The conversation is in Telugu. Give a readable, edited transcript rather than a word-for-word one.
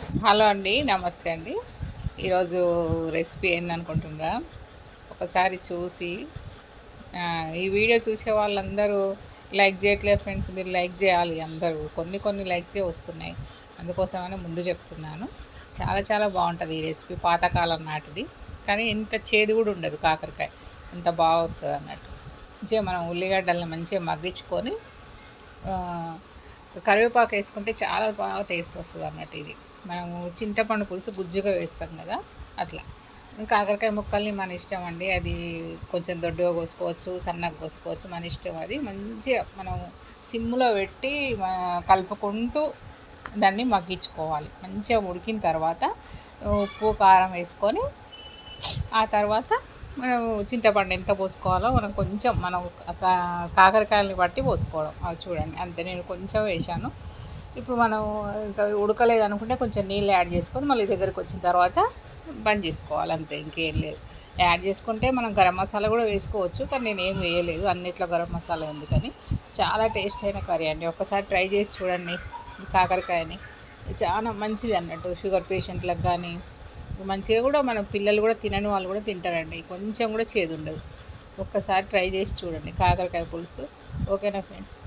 హలో అండి, నమస్తే అండి. ఈరోజు రెసిపీ ఏందనుకుంటున్నారా? ఒకసారి చూసి ఈ వీడియో చూసే వాళ్ళందరూ లైక్ చేయట్లేదు ఫ్రెండ్స్. మీరు లైక్ చేయాలి అందరూ. కొన్ని కొన్ని లైక్సే వస్తున్నాయి, అందుకోసమని ముందు చెప్తున్నాను. చాలా చాలా బాగుంటుంది ఈ రెసిపీ, పాతకాలం నాటిది. కానీ ఇంత చేదు కూడా ఉండదు కాకరకాయ, అంత బాగా వస్తుంది అన్నట్టు. మంచిగా మనం ఉల్లిగడ్డలను మంచిగా మగ్గించుకొని కరివేపాకు వేసుకుంటే చాలా బాగా టేస్ట్ వస్తుంది అన్నట్టు. ఇది మనము చింతపండు పులుసు గుజ్జుగా వేస్తాం కదా, అట్లా. కాకరకాయ ముక్కల్ని మన ఇష్టం అండి, అది కొంచెం దొడ్డుగా కోసుకోవచ్చు, సన్నగా కోసుకోవచ్చు, మన ఇష్టం. అది మంచిగా మనం సిమ్లో పెట్టి కలుపుకుంటూ దాన్ని మగ్గించుకోవాలి. మంచిగా ఉడికిన తర్వాత ఉప్పు కారం వేసుకొని ఆ తర్వాత మనం చింతపండు ఎంత పోసుకోవాలో మనం కాకరకాయలని బట్టి పోసుకోవడం. అవి చూడండి, అంతే. నేను కొంచెం వేసాను. ఇప్పుడు మనం ఇంకా ఉడకలేదు అనుకుంటే కొంచెం నీళ్ళు యాడ్ చేసుకొని మళ్ళీ దగ్గరికి వచ్చిన తర్వాత బంద్ చేసుకోవాలి, అంతే. ఇంకేం లేదు. యాడ్ చేసుకుంటే మనం గరం మసాలా కూడా వేసుకోవచ్చు, కానీ నేను ఏం వేయలేదు. అన్నిట్లో గరం మసాలా ఉంది. కానీ చాలా టేస్ట్ అయిన కర్రీ అండి, ఒక్కసారి ట్రై చేసి చూడండి. కాకరకాయని చాలా మంచిది అన్నట్టు, షుగర్ పేషెంట్లకు కానీ మంచిగా కూడా, మన పిల్లలు కూడా తినని వాళ్ళు కూడా తింటారండి. కొంచెం కూడా చేదు ఉండదు. ఒక్కసారి ట్రై చేసి చూడండి కాకరకాయ పులుసు. ఓకేనా ఫ్రెండ్స్?